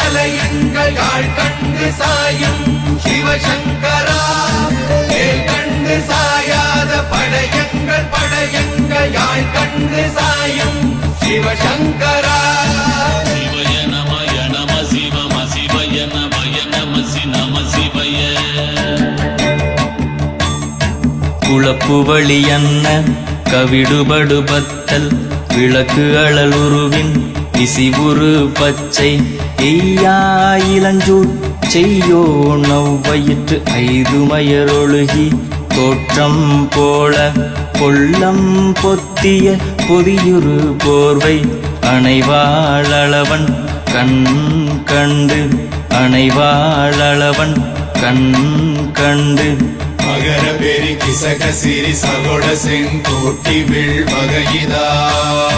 மலையங்கள் யாழ் கண்டு சாயும் சிவசங்கரா மேல் கண்டு சாயாத படையங்கள் படையங்கள் யாழ் கண்டு சாயும் சிவசங்கரா சிவய நமய நம சிவம சிவய நமய நம நம சிவய குளப்புவழி அன்ன கவிடுபடுபத்தல் விளக்கு அழலுருவின் இசிபுரு பச்சை எய்யாயிலஞ்சூட் செய்யோ நவ்வயிற்று ஐதுமயரொழுகி தோற்றம் போல கொள்ளம் பொத்திய பொதியுரு போர்வை அணைவாளவன் கண் கண்டு அணைவாளவன் கண் கண்டு மகர பெரி கிசக சிறி சகோட செங்கோட்டி வில் வகையிதாள்